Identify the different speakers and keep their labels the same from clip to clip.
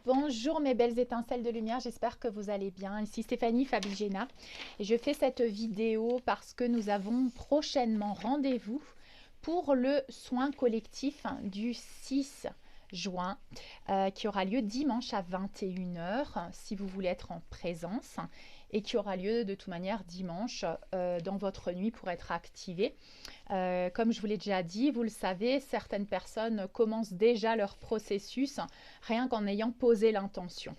Speaker 1: Bonjour mes belles étincelles de lumière, j'espère que vous allez bien. Ici Stéphanie Fabigena et je fais cette vidéo parce que nous avons prochainement rendez-vous pour le soin collectif du 6 juin qui aura lieu dimanche à 21 heures si vous voulez être en présence et qui aura lieu de toute manière dimanche dans votre nuit pour être activé. Comme je vous l'ai déjà dit, vous le savez, certaines personnes commencent déjà leur processus rien qu'en ayant posé l'intention.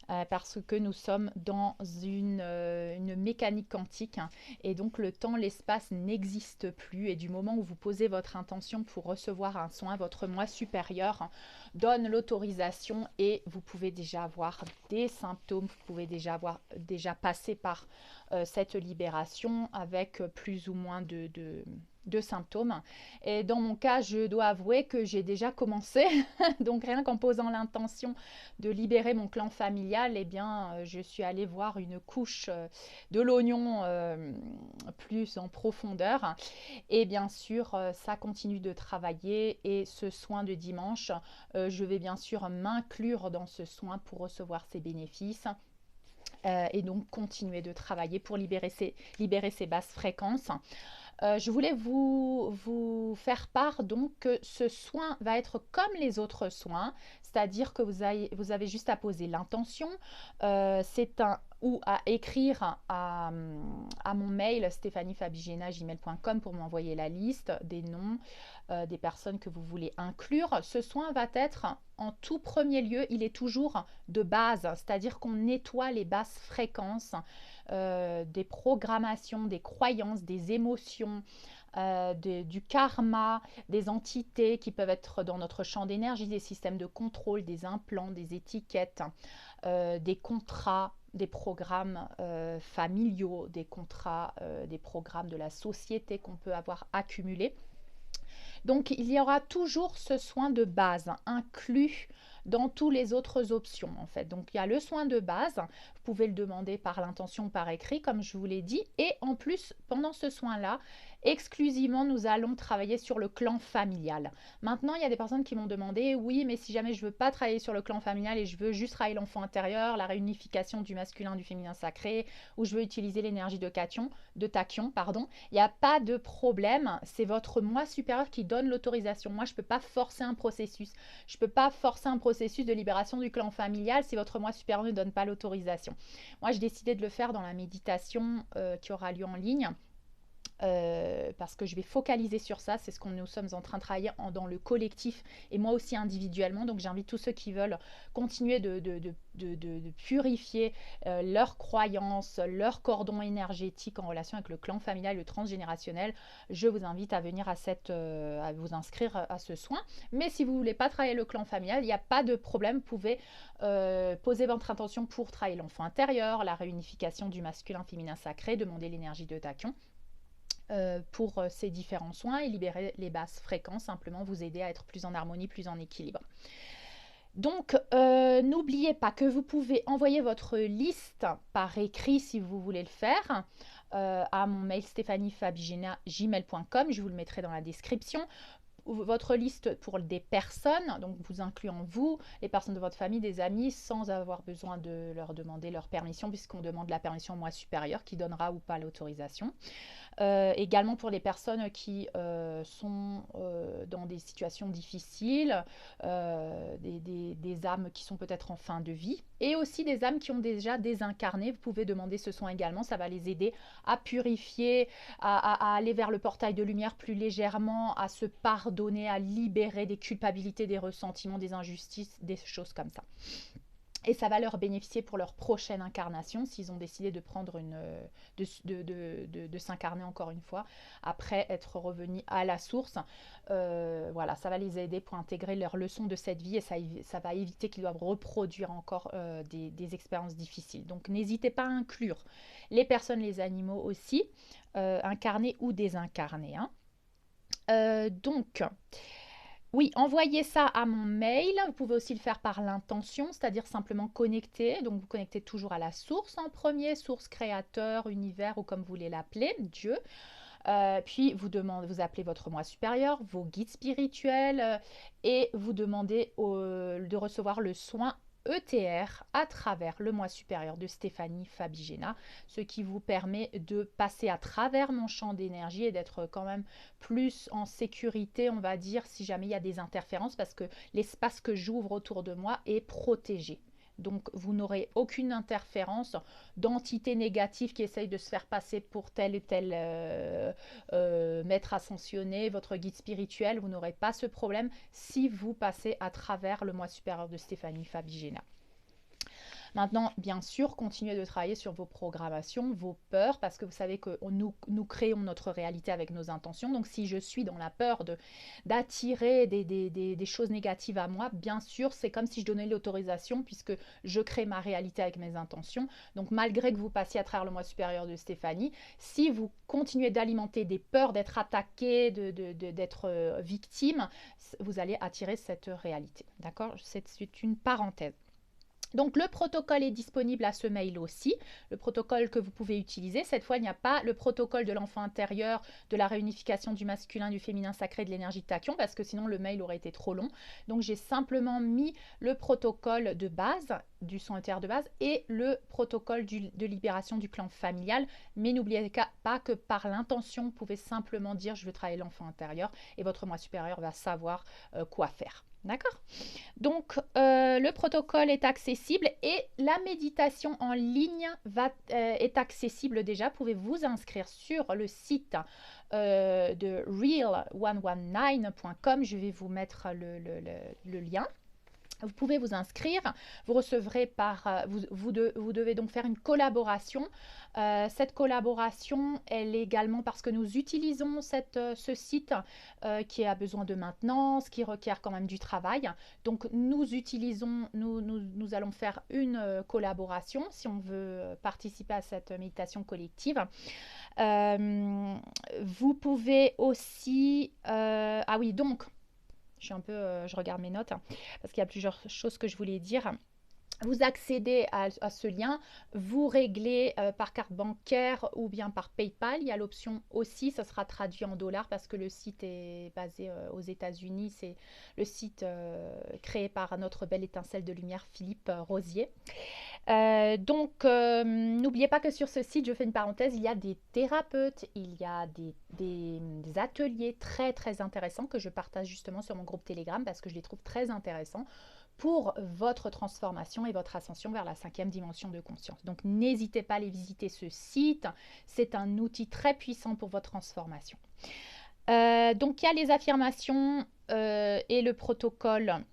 Speaker 1: Parce que nous sommes dans une mécanique quantique hein, et donc le temps, l'espace n'existe plus et du moment où vous posez votre intention pour recevoir un soin, votre moi supérieur hein, donne l'autorisation et vous pouvez déjà avoir des symptômes, vous pouvez déjà passer par cette libération avec plus ou moins de symptômes. Et dans mon cas, je dois avouer que j'ai déjà commencé. Donc rien qu'en posant l'intention de libérer mon clan familial, eh bien, je suis allée voir une couche de l'oignon plus en profondeur. Et bien sûr, ça continue de travailler. Et ce soin de dimanche, je vais bien sûr m'inclure dans ce soin pour recevoir ses bénéfices. Et donc continuer de travailler pour libérer ces basses fréquences. Je voulais vous faire part donc que ce soin va être comme les autres soins, c'est-à-dire que vous avez juste à poser l'intention, ou à écrire à mon mail stéphaniefabigena@gmail.com pour m'envoyer la liste des noms des personnes que vous voulez inclure. Ce soin va être en tout premier lieu, il est toujours de base, c'est-à-dire qu'on nettoie les basses fréquences des programmations, des croyances, des émotions, du karma, des entités qui peuvent être dans notre champ d'énergie, des systèmes de contrôle, des implants, des étiquettes, des contrats, des programmes familiaux, des contrats, des programmes de la société qu'on peut avoir accumulés. Donc, il y aura toujours ce soin de base inclus dans toutes les autres options en fait. Donc, il y a le soin de base, vous pouvez le demander par l'intention, par écrit, comme je vous l'ai dit. Et en plus, pendant ce soin-là, exclusivement, nous allons travailler sur le clan familial. Maintenant, il y a des personnes qui m'ont demandé, oui, mais si jamais je ne veux pas travailler sur le clan familial et je veux juste travailler l'enfant intérieur, la réunification du masculin, du féminin sacré, ou je veux utiliser l'énergie de tachyon, pardon, il n'y a pas de problème. C'est votre moi supérieur qui donne l'autorisation. Moi, je ne peux pas forcer un processus. Je ne peux pas forcer un processus de libération du clan familial si votre moi supérieur ne donne pas l'autorisation. Moi, j'ai décidé de le faire dans la méditation qui aura lieu en ligne. Parce que je vais focaliser sur ça, c'est ce que nous sommes en train de travailler dans le collectif et moi aussi individuellement. Donc j'invite tous ceux qui veulent continuer de purifier leurs croyances, leur cordon énergétique en relation avec le clan familial, le transgénérationnel. Je vous invite à venir à vous inscrire à ce soin. Mais si vous ne voulez pas travailler le clan familial, il n'y a pas de problème. Vous pouvez poser votre intention pour travailler l'enfant intérieur, la réunification du masculin féminin sacré, demander l'énergie de tachyon pour ces différents soins et libérer les basses fréquences, simplement vous aider à être plus en harmonie, plus en équilibre. Donc, n'oubliez pas que vous pouvez envoyer votre liste par écrit si vous voulez le faire à mon mail stéphaniefabigena@gmail.com. Je vous le mettrai dans la description. Votre liste pour des personnes, donc vous incluant vous, les personnes de votre famille, des amis, sans avoir besoin de leur demander leur permission, puisqu'on demande la permission au moi supérieur qui donnera ou pas l'autorisation. Également pour les personnes qui sont dans des situations difficiles, des âmes qui sont peut-être en fin de vie, et aussi des âmes qui ont déjà désincarné. Vous pouvez demander ce soin également, ça va les aider à purifier, à aller vers le portail de lumière plus légèrement, à se pardonner, à libérer des culpabilités, des ressentiments, des injustices, des choses comme ça. Et ça va leur bénéficier pour leur prochaine incarnation s'ils ont décidé de prendre de s'incarner encore une fois après être revenus à la source. Voilà, ça va les aider pour intégrer leurs leçons de cette vie et ça va éviter qu'ils doivent reproduire encore des expériences difficiles. Donc n'hésitez pas à inclure les personnes, les animaux aussi, incarnés ou désincarnés. Hein. Donc, oui, envoyez ça à mon mail. Vous pouvez aussi le faire par l'intention, c'est-à-dire simplement connecter. Donc, vous connectez toujours à la source en premier, source créateur, univers ou comme vous voulez l'appeler, Dieu. Puis vous appelez votre moi supérieur, vos guides spirituels et vous demandez de recevoir le soin ETR à travers le moi supérieur de Stéphanie Fabigena, ce qui vous permet de passer à travers mon champ d'énergie et d'être quand même plus en sécurité, on va dire, si jamais il y a des interférences, parce que l'espace que j'ouvre autour de moi est protégé. Donc, vous n'aurez aucune interférence d'entités négatives qui essayent de se faire passer pour tel et tel maître ascensionné, votre guide spirituel. Vous n'aurez pas ce problème si vous passez à travers le moi supérieur de Stéphanie Fabigena. Maintenant, bien sûr, continuez de travailler sur vos programmations, vos peurs, parce que vous savez que nous créons notre réalité avec nos intentions. Donc, si je suis dans la peur d'attirer des choses négatives à moi, bien sûr, c'est comme si je donnais l'autorisation, puisque je crée ma réalité avec mes intentions. Donc, malgré que vous passiez à travers le moi supérieur de Stéphanie, si vous continuez d'alimenter des peurs, d'être attaqué, d'être victime, vous allez attirer cette réalité. D'accord? C'est une parenthèse. Donc, le protocole est disponible à ce mail aussi, le protocole que vous pouvez utiliser. Cette fois, il n'y a pas le protocole de l'enfant intérieur, de la réunification du masculin, du féminin sacré, de l'énergie de tachyon, parce que sinon le mail aurait été trop long. Donc, j'ai simplement mis le protocole de base, du son intérieur de base, et le protocole de libération du clan familial. Mais n'oubliez pas que par l'intention, vous pouvez simplement dire « je veux travailler l'enfant intérieur » et votre moi supérieur va savoir quoi faire. D'accord? Donc, le protocole est accessible et la méditation en ligne est accessible déjà. Vous pouvez vous inscrire sur le site de real119.com. Je vais vous mettre le lien. Vous pouvez vous inscrire, vous recevrez vous devez donc faire une collaboration. Cette collaboration, elle est également parce que nous utilisons ce site qui a besoin de maintenance, qui requiert quand même du travail. Donc nous allons faire une collaboration si on veut participer à cette méditation collective. Vous pouvez aussi... ah oui, donc... je regarde mes notes parce qu'il y a plusieurs choses que je voulais dire. Vous accédez à ce lien, vous réglez par carte bancaire ou bien par PayPal. Il y a l'option aussi, ça sera traduit en dollars parce que le site est basé aux États-Unis. C'est le site créé par notre belle étincelle de lumière, Philippe Rosier. Donc, n'oubliez pas que sur ce site, je fais une parenthèse, il y a des thérapeutes, il y a des ateliers très très intéressants que je partage justement sur mon groupe Telegram parce que je les trouve très intéressants pour votre transformation et votre ascension vers la 5e dimension de conscience. Donc, n'hésitez pas à aller visiter ce site. C'est un outil très puissant pour votre transformation. Donc, il y a les affirmations et le protocole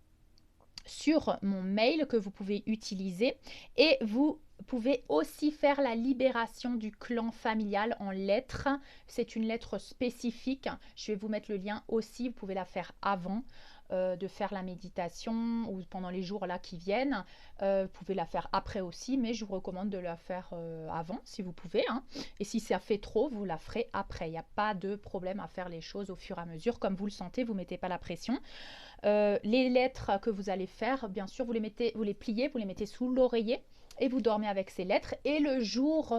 Speaker 1: sur mon mail que vous pouvez utiliser. Et vous pouvez aussi faire la libération du clan familial en lettres. C'est une lettre spécifique. Je vais vous mettre le lien aussi. Vous pouvez la faire avant de faire la méditation ou pendant les jours là qui viennent. Vous pouvez la faire après aussi, mais je vous recommande de la faire avant si vous pouvez. Et si ça fait trop, vous la ferez après. Il n'y a pas de problème à faire les choses au fur et à mesure. Comme vous le sentez, vous ne mettez pas la pression. Les lettres que vous allez faire, bien sûr, vous les pliez, vous les mettez sous l'oreiller et vous dormez avec ces lettres. Et le jour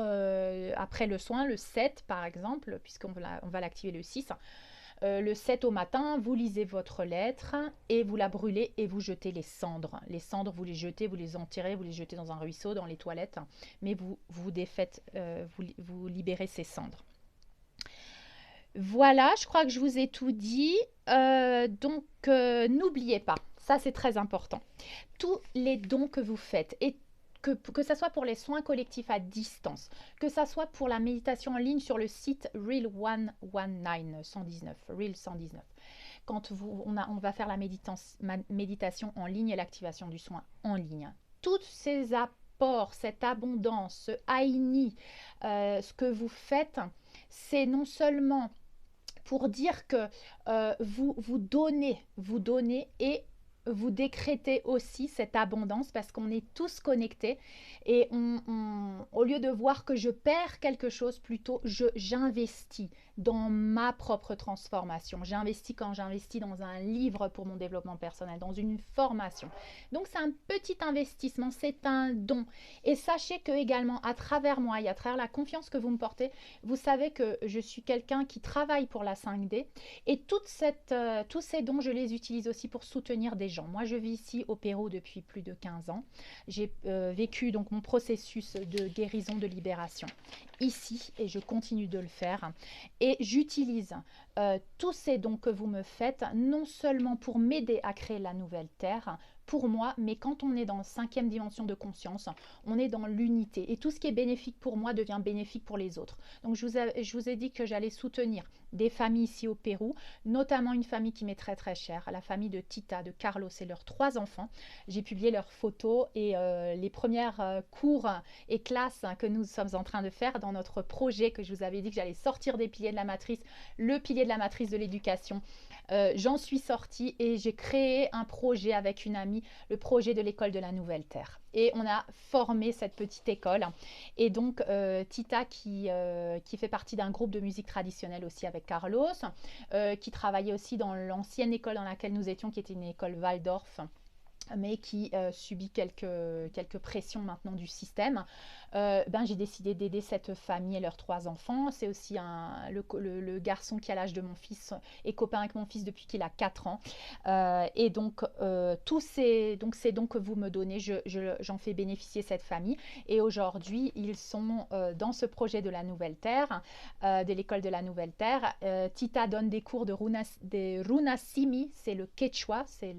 Speaker 1: après le soin, le 7 par exemple, puisqu'on va l'activer le 6, le 7 au matin, vous lisez votre lettre et vous la brûlez et vous jetez les cendres. Les cendres, vous les jetez, vous les enterrez, vous les jetez dans un ruisseau, dans les toilettes, mais vous défaites, vous libérez ces cendres. Voilà, je crois que je vous ai tout dit. Donc, n'oubliez pas, ça c'est très important, tous les dons que vous faites, et que ce soit pour les soins collectifs à distance, que ce soit pour la méditation en ligne sur le site Real 119, Real 119. Quand on va faire la méditation en ligne et l'activation du soin en ligne. Tous ces apports, cette abondance, ce Aini, ce que vous faites, c'est non seulement pour dire que vous donnez et vous décrétez aussi cette abondance parce qu'on est tous connectés et au lieu de voir que je perds quelque chose, plutôt j'investis. dans ma propre transformation. J'investis quand j'investis dans un livre pour mon développement personnel, dans une formation. Donc c'est un petit investissement, c'est un don. Et sachez que également à travers moi et à travers la confiance que vous me portez, vous savez que je suis quelqu'un qui travaille pour la 5D et tous ces dons, je les utilise aussi pour soutenir des gens. Moi, je vis ici au Pérou depuis plus de 15 ans. J'ai vécu donc mon processus de guérison, de libération ici et je continue de le faire. Et j'utilise tous ces dons que vous me faites, non seulement pour m'aider à créer la nouvelle Terre, pour moi, mais quand on est dans la 5e dimension de conscience, on est dans l'unité. Et tout ce qui est bénéfique pour moi devient bénéfique pour les autres. Donc, je vous ai dit que j'allais soutenir des familles ici au Pérou, notamment une famille qui m'est très très chère, la famille de Tita, de Carlos et leurs 3 enfants. J'ai publié leurs photos et les premières cours et classes que nous sommes en train de faire dans notre projet que je vous avais dit que j'allais sortir des piliers de la matrice, le pilier de la matrice de l'éducation. J'en suis sortie et j'ai créé un projet avec une amie, le projet de l'école de la Nouvelle Terre. Et on a formé cette petite école. Et donc, Tita, qui fait partie d'un groupe de musique traditionnelle aussi avec Carlos, qui travaillait aussi dans l'ancienne école dans laquelle nous étions, qui était une école Waldorf, mais qui subit quelques pressions maintenant du système, j'ai décidé d'aider cette famille et leurs 3 enfants. C'est aussi le garçon qui a l'âge de mon fils est copain avec mon fils depuis qu'il a 4 ans. Et donc, tous ces dons que vous me donnez, j'en fais bénéficier cette famille. Et aujourd'hui, ils sont dans ce projet de la Nouvelle Terre, de l'école de la Nouvelle Terre. Tita donne des cours de runasimi, c'est le quechua, c'est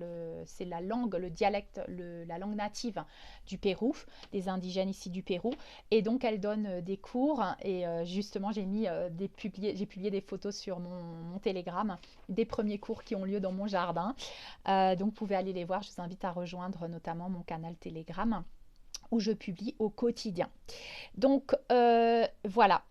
Speaker 1: la langue, le dialecte, la langue native du Pérou, des indigènes ici du Pérou. Et donc elle donne des cours et justement j'ai publié des photos sur mon Telegram des premiers cours qui ont lieu dans mon jardin. Donc vous pouvez aller les voir, je vous invite à rejoindre notamment mon canal Telegram où je publie au quotidien. Donc voilà.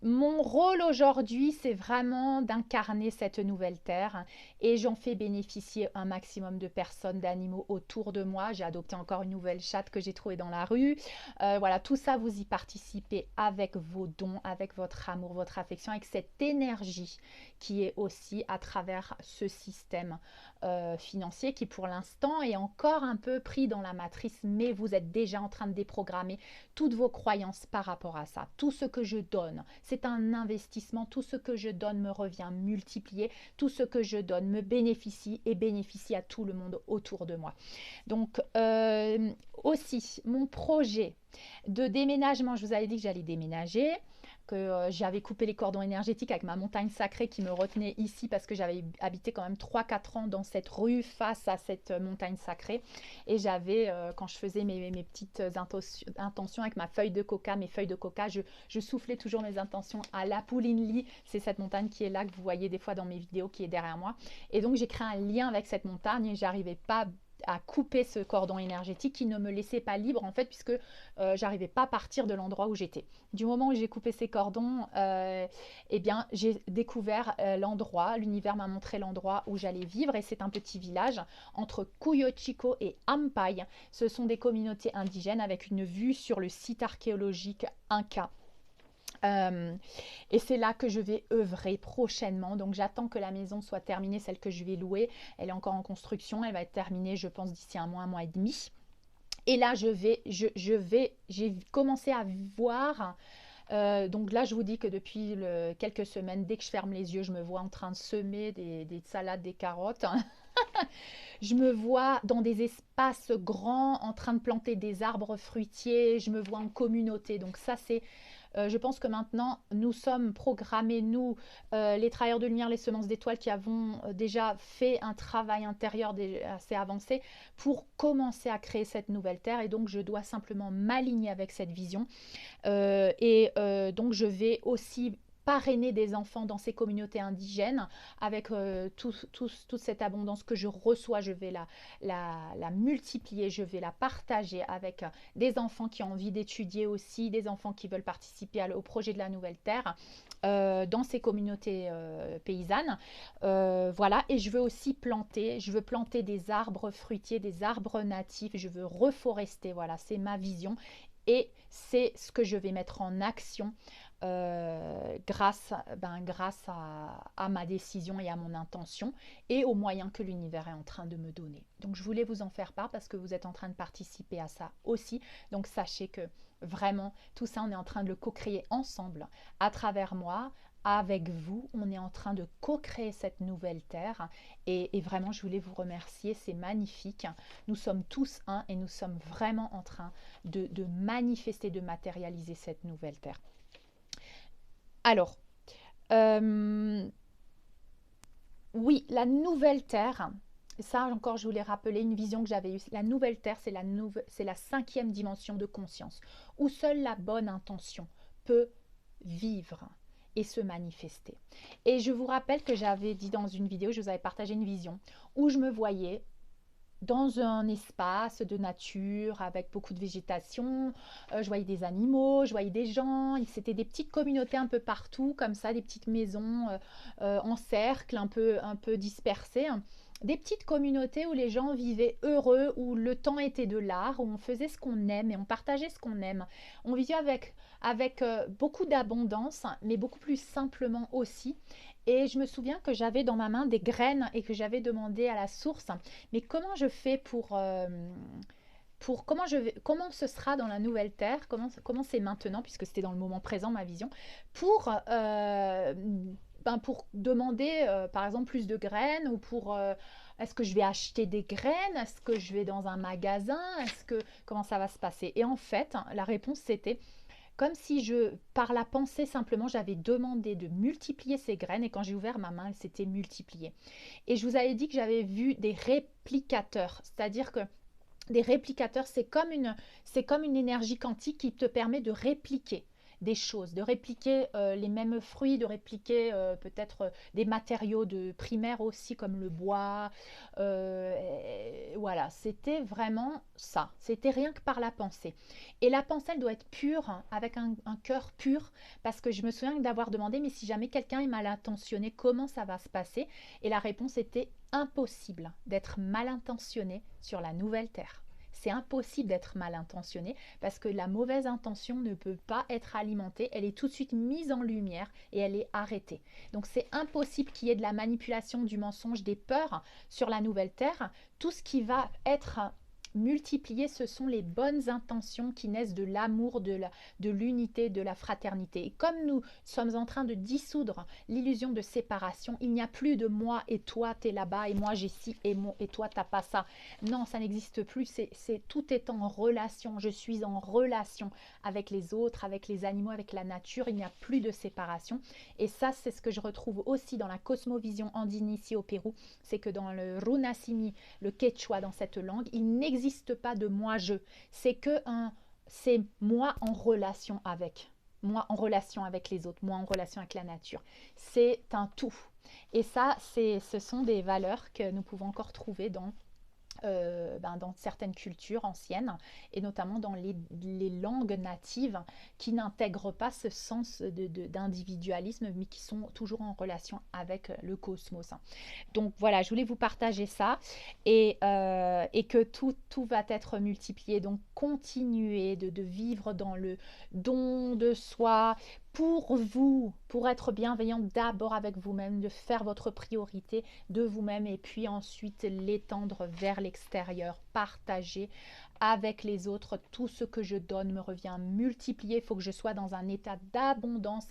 Speaker 1: Mon rôle aujourd'hui, c'est vraiment d'incarner cette nouvelle terre et j'en fais bénéficier un maximum de personnes, d'animaux autour de moi. J'ai adopté encore une nouvelle chatte que j'ai trouvée dans la rue. Voilà, tout ça, vous y participez avec vos dons, avec votre amour, votre affection, avec cette énergie qui est aussi à travers ce système financier qui pour l'instant est encore un peu pris dans la matrice, mais vous êtes déjà en train de déprogrammer toutes vos croyances par rapport à ça. Tout ce que je donne, c'est un investissement. Tout ce que je donne me revient multiplié. Tout ce que je donne me bénéficie et bénéficie à tout le monde autour de moi. Donc aussi, mon projet de déménagement, je vous avais dit que j'allais déménager, que j'avais coupé les cordons énergétiques avec ma montagne sacrée qui me retenait ici parce que j'avais habité quand même 3-4 ans dans cette rue face à cette montagne sacrée. Et j'avais, quand je faisais mes petites intentions avec ma feuille de coca, je soufflais toujours mes intentions à la Poulinli. C'est cette montagne qui est là, que vous voyez des fois dans mes vidéos, qui est derrière moi. Et donc j'ai créé un lien avec cette montagne et j'arrivais pas à couper ce cordon énergétique qui ne me laissait pas libre en fait, puisque j'arrivais pas à partir de l'endroit où j'étais. Du moment où j'ai coupé ces cordons, eh bien j'ai découvert l'endroit, l'univers m'a montré l'endroit où j'allais vivre et c'est un petit village entre Cuyo Chico et Ampay. Ce sont des communautés indigènes avec une vue sur le site archéologique Inca. Et c'est là que je vais œuvrer prochainement. Donc j'attends que la maison soit terminée, celle que je vais louer. Elle est encore en construction, elle va être terminée je pense d'ici un mois et demi. Et là j'ai commencé à voir, donc là je vous dis que depuis quelques semaines, dès que je ferme les yeux, je me vois en train de semer des salades, des carottes. Je me vois dans des espaces grands en train de planter des arbres fruitiers, je me vois en communauté. Donc ça c'est... je pense que maintenant, nous sommes programmés, nous, les travailleurs de lumière, les semences d'étoiles, qui avons déjà fait un travail intérieur assez avancé pour commencer à créer cette nouvelle terre. Et donc, je dois simplement m'aligner avec cette vision. Donc, je vais aussi parrainer des enfants dans ces communautés indigènes avec toute cette abondance que je reçois. Je vais la multiplier, je vais la partager avec des enfants qui ont envie d'étudier aussi, des enfants qui veulent participer au projet de la Nouvelle Terre dans ces communautés paysannes. Voilà, et je veux aussi planter des arbres fruitiers, des arbres natifs, je veux reforester, voilà, c'est ma vision et c'est ce que je vais mettre en action grâce à ma décision et à mon intention et aux moyens que l'univers est en train de me donner. Donc je voulais vous en faire part parce que vous êtes en train de participer à ça aussi. Donc sachez que vraiment tout ça, on est en train de le co-créer ensemble à travers moi. Avec vous, on est en train de co-créer cette nouvelle terre et vraiment je voulais vous remercier, c'est magnifique. Nous sommes tous un et nous sommes vraiment en train de manifester, de matérialiser cette nouvelle terre. Alors, oui, la nouvelle terre, ça encore je voulais rappeler une vision que j'avais eue. La nouvelle terre, c'est la cinquième dimension de conscience, où seule la bonne intention peut vivre et se manifester. Et je vous rappelle que j'avais dit dans une vidéo, je vous avais partagé une vision, où je me voyais dans un espace de nature avec beaucoup de végétation, je voyais des animaux, je voyais des gens, c'était des petites communautés un peu partout, comme ça, des petites maisons en cercle, un peu dispersées, hein. Des petites communautés où les gens vivaient heureux, où le temps était de l'art, où on faisait ce qu'on aime et on partageait ce qu'on aime. On vivait avec beaucoup d'abondance, mais beaucoup plus simplement aussi. Et je me souviens que j'avais dans ma main des graines et que j'avais demandé à la source, mais comment je fais pour comment ce sera dans la nouvelle terre, comment c'est maintenant, puisque c'était dans le moment présent ma vision, pour demander par exemple plus de graines ou est-ce que je vais acheter des graines, est-ce que je vais dans un magasin, comment ça va se passer. Et en fait, la réponse c'était comme si par la pensée simplement, j'avais demandé de multiplier ces graines et quand j'ai ouvert ma main, elles s'étaient multipliées. Et je vous avais dit que j'avais vu des réplicateurs, c'est-à-dire que des réplicateurs, c'est comme une énergie quantique qui te permet de répliquer des choses, de répliquer les mêmes fruits, de répliquer peut-être des matériaux primaires aussi comme le bois. Voilà, c'était vraiment ça. C'était rien que par la pensée. Et la pensée, elle doit être pure, hein, avec un cœur pur, parce que je me souviens d'avoir demandé, mais si jamais quelqu'un est mal intentionné, comment ça va se passer? Et la réponse était impossible d'être mal intentionné sur la nouvelle terre. C'est impossible d'être mal intentionné parce que la mauvaise intention ne peut pas être alimentée, elle est tout de suite mise en lumière et elle est arrêtée. Donc c'est impossible qu'il y ait de la manipulation, du mensonge, des peurs sur la nouvelle terre. Tout ce qui va être multiplié, ce sont les bonnes intentions qui naissent de l'amour, de l'unité, de la fraternité. Et comme nous sommes en train de dissoudre l'illusion de séparation, il n'y a plus de moi et toi, tu es là-bas et moi j'ai ci et toi, tu n'as pas ça. Non, ça n'existe plus. Tout est en relation. Je suis en relation avec les autres, avec les animaux, avec la nature. Il n'y a plus de séparation. Et ça, c'est ce que je retrouve aussi dans la cosmovision andine ici au Pérou. C'est que dans le runasimi, le quechua, dans cette langue, il n'existe pas de moi-je. C'est moi en relation avec. Moi en relation avec les autres, moi en relation avec la nature. C'est un tout. Et ça, ce sont des valeurs que nous pouvons encore trouver dans certaines cultures anciennes et notamment dans les langues natives qui n'intègrent pas ce sens d'individualisme mais qui sont toujours en relation avec le cosmos. Donc voilà, je voulais vous partager ça et que tout va être multiplié. Donc continuez de vivre dans le don de soi, pour vous, pour être bienveillant d'abord avec vous-même, de faire votre priorité de vous-même et puis ensuite l'étendre vers l'extérieur, partager avec les autres. Tout ce que je donne me revient multiplié. Il faut que je sois dans un état d'abondance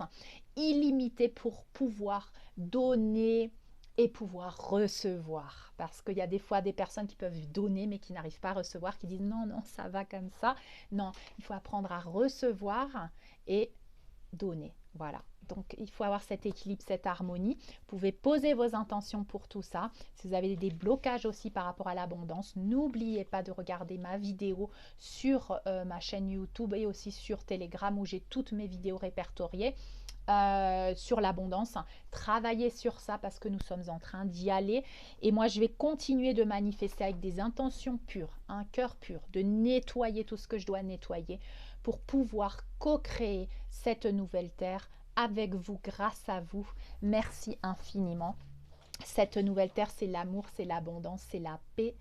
Speaker 1: illimité pour pouvoir donner et pouvoir recevoir. Parce qu'il y a des fois des personnes qui peuvent donner mais qui n'arrivent pas à recevoir, qui disent non, non, ça va comme ça. Non, il faut apprendre à recevoir et donner. Voilà. Donc, il faut avoir cet équilibre, cette harmonie. Vous pouvez poser vos intentions pour tout ça. Si vous avez des blocages aussi par rapport à l'abondance, n'oubliez pas de regarder ma vidéo sur ma chaîne YouTube et aussi sur Telegram où j'ai toutes mes vidéos répertoriées. Sur l'abondance, travailler sur ça parce que nous sommes en train d'y aller et moi je vais continuer de manifester avec des intentions pures, un cœur pur, de nettoyer tout ce que je dois nettoyer pour pouvoir co-créer cette nouvelle terre avec vous, grâce à vous. Merci infiniment. Cette nouvelle terre, c'est l'amour, c'est l'abondance, c'est la paix.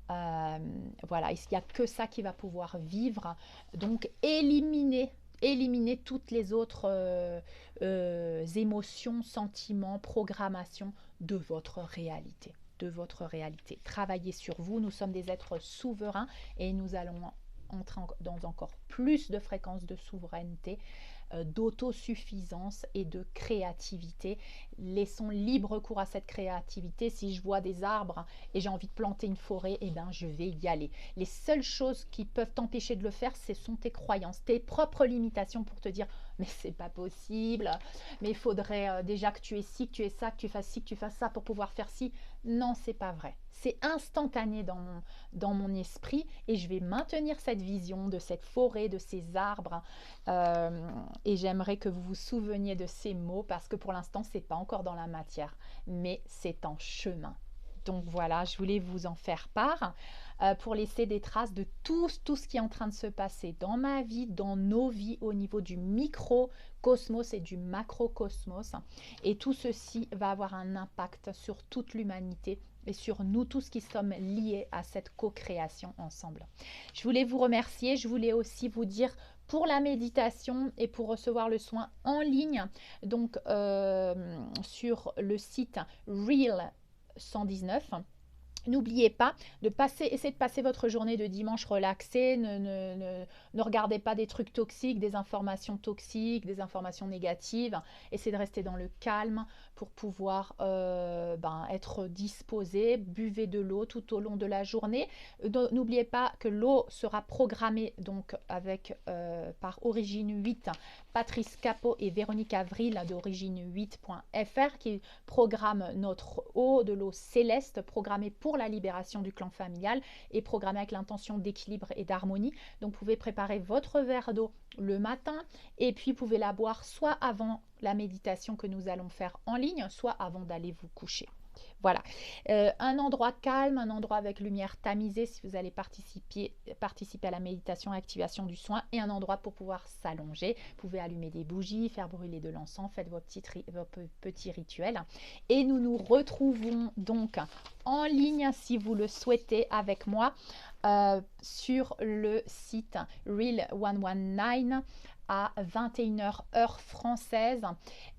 Speaker 1: Voilà, il n'y a que ça qui va pouvoir vivre. Donc, éliminer éliminer toutes les autres émotions, sentiments, programmations de votre réalité. De votre réalité. Travaillez sur vous. Nous sommes des êtres souverains et nous allons entrer dans encore plus de fréquences de souveraineté, d'autosuffisance et de créativité. Laissons libre cours à cette créativité. Si je vois des arbres et j'ai envie de planter une forêt, eh bien, je vais y aller. Les seules choses qui peuvent t'empêcher de le faire, ce sont tes croyances, tes propres limitations pour te dire mais c'est pas possible, mais il faudrait déjà que tu aies ci, que tu aies ça, que tu fasses ci, que tu fasses ça pour pouvoir faire ci. Non, c'est pas vrai. C'est instantané dans mon esprit et je vais maintenir cette vision de cette forêt, de ces arbres. Et j'aimerais que vous vous souveniez de ces mots parce que pour l'instant, c'est pas encore dans la matière, mais c'est en chemin. Donc voilà, je voulais vous en faire part pour laisser des traces de tout ce qui est en train de se passer dans ma vie, dans nos vies au niveau du microcosmos et du macrocosmos. Et tout ceci va avoir un impact sur toute l'humanité et sur nous tous qui sommes liés à cette co-création ensemble. Je voulais vous remercier, je voulais aussi vous dire pour la méditation et pour recevoir le soin en ligne, donc sur le site Real 119. N'oubliez pas de essayer de passer votre journée de dimanche relaxée. Ne regardez pas des trucs toxiques, des informations toxiques, des informations négatives. Essayez de rester dans le calme pour pouvoir être disposé. Buvez de l'eau tout au long de la journée. N'oubliez pas que l'eau sera programmée donc par Origine 8, Patrice Capot et Véronique Avril d'origine8.fr qui programme notre eau, de l'eau céleste, programmée pour la libération du clan familial et programmée avec l'intention d'équilibre et d'harmonie. Donc vous pouvez préparer votre verre d'eau le matin et puis vous pouvez la boire soit avant la méditation que nous allons faire en ligne, soit avant d'aller vous coucher. Voilà, un endroit calme, un endroit avec lumière tamisée si vous allez participer à la méditation et activation du soin, et un endroit pour pouvoir s'allonger. Vous pouvez allumer des bougies, faire brûler de l'encens, faites vos petits rituels. Et nous nous retrouvons donc en ligne si vous le souhaitez avec moi sur le site Real 119 à 21h heure française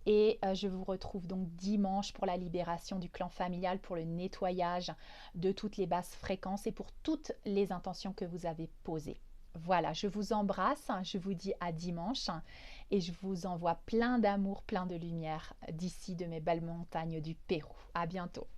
Speaker 1: et je vous retrouve donc dimanche pour la libération du clan familial, pour le nettoyage de toutes les basses fréquences et pour toutes les intentions que vous avez posées. Voilà, je vous embrasse, je vous dis à dimanche et je vous envoie plein d'amour, plein de lumière d'ici de mes belles montagnes du Pérou. À bientôt.